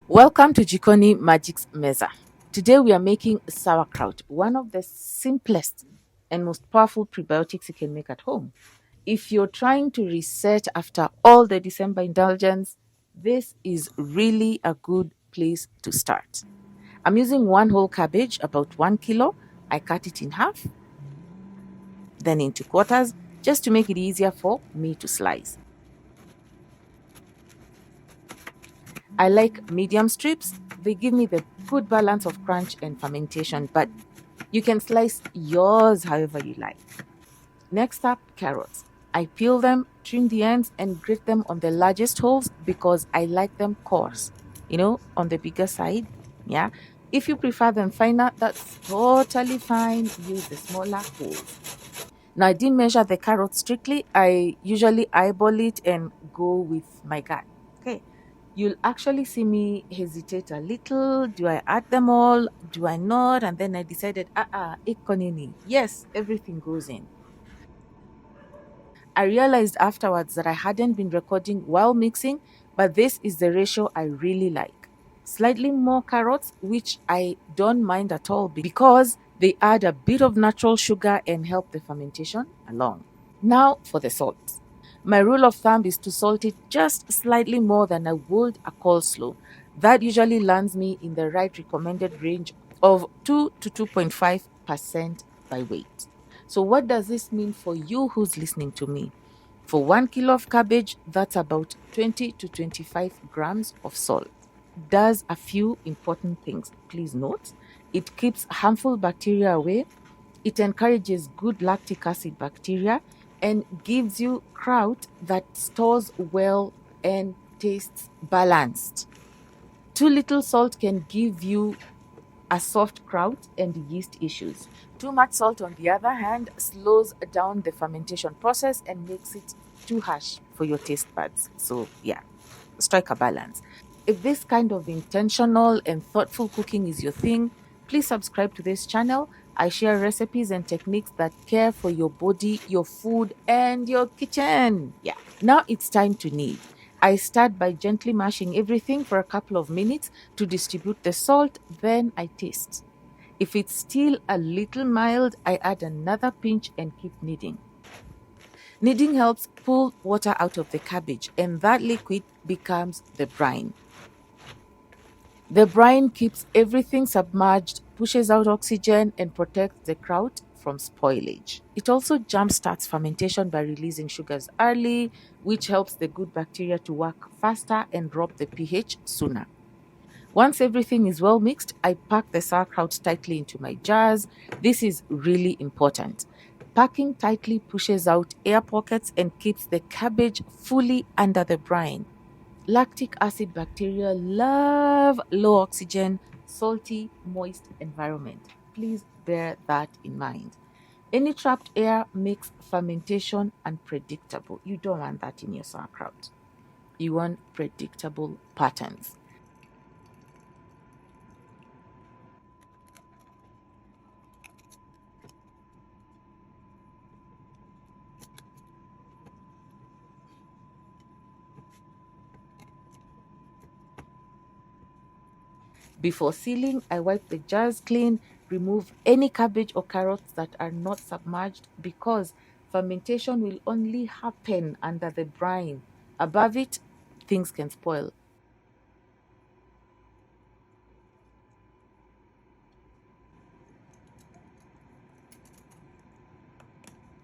Welcome to Jikoni Magic's Meza. Today we are making sauerkraut, one of the simplest and most powerful prebiotics you can make at home. If you're trying to reset after all the December indulgence, this is really a good place to start. I'm using one whole cabbage, about 1 kilo. I cut it in half, then into quarters, just to make it easier for me to slice. I like medium strips. They give me the good balance of crunch and fermentation, but you can slice yours however you like. Next up, carrots. I peel them, trim the ends, and grate them on the largest holes because I like them coarse, on the bigger side. Yeah. If you prefer them finer, that's totally fine. Use the smaller holes. Now, I didn't measure the carrots strictly. I usually eyeball it and go with my gut. Okay. You'll actually see me hesitate a little. Do I add them all? Do I not? And then I decided, ikonini. Yes, everything goes in. I realized afterwards that I hadn't been recording while mixing, but this is the ratio I really like. Slightly more carrots, which I don't mind at all because they add a bit of natural sugar and help the fermentation along. Now for the salt. My rule of thumb is to salt it just slightly more than I would a coleslaw. That usually lands me in the right recommended range of 2 to 2.5% by weight. So, what does this mean for you who's listening to me? For 1 kilo of cabbage, that's about 20 to 25 grams of salt. Does a few important things. Please note, it keeps harmful bacteria away, it encourages good lactic acid bacteria, and gives you kraut that stores well and tastes balanced. Too little salt can give you a soft kraut and yeast issues. Too much salt, on the other hand, slows down the fermentation process and makes it too harsh for your taste buds. So, yeah, strike a balance. If this kind of intentional and thoughtful cooking is your thing, please subscribe to this channel. I share recipes and techniques that care for your body, your food, and your kitchen. Yeah. Now it's time to knead. I start by gently mashing everything for a couple of minutes to distribute the salt, then I taste. If it's still a little mild, I add another pinch and keep kneading. Kneading helps pull water out of the cabbage, and that liquid becomes the brine. The brine keeps everything submerged, pushes out oxygen, and protects the kraut from spoilage. It also jumpstarts fermentation by releasing sugars early, which helps the good bacteria to work faster and drop the pH sooner. Once everything is well mixed, I pack the sauerkraut tightly into my jars. This is really important. Packing tightly pushes out air pockets and keeps the cabbage fully under the brine. Lactic acid bacteria love low oxygen, salty, moist environment. Please bear that in mind. Any trapped air makes fermentation unpredictable. You don't want that in your sauerkraut. You want predictable patterns. Before sealing, I wipe the jars clean, remove any cabbage or carrots that are not submerged because fermentation will only happen under the brine. Above it, things can spoil.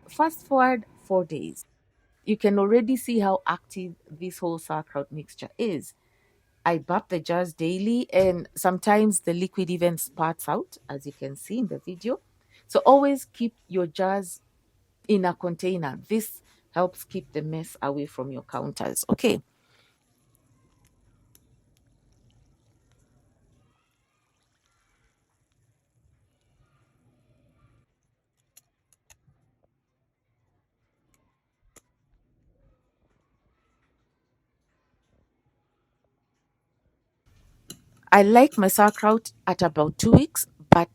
Fast forward 4 days. You can already see how active this whole sauerkraut mixture is. I burp the jars daily, and sometimes the liquid even spurts out, as you can see in the video. So always keep your jars in a container. This helps keep the mess away from your counters. Okay. I like my sauerkraut at about 2 weeks, but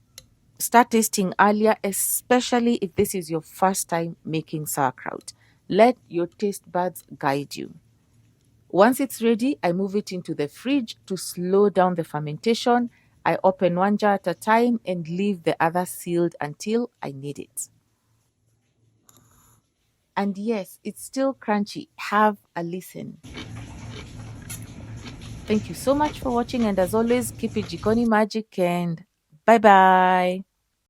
start tasting earlier, especially if this is your first time making sauerkraut. Let your taste buds guide you. Once it's ready, I move it into the fridge to slow down the fermentation. I open one jar at a time and leave the other sealed until I need it. And yes, it's still crunchy. Have a listen. Thank you so much for watching, and as always, keep it Jikoni magic, and bye bye.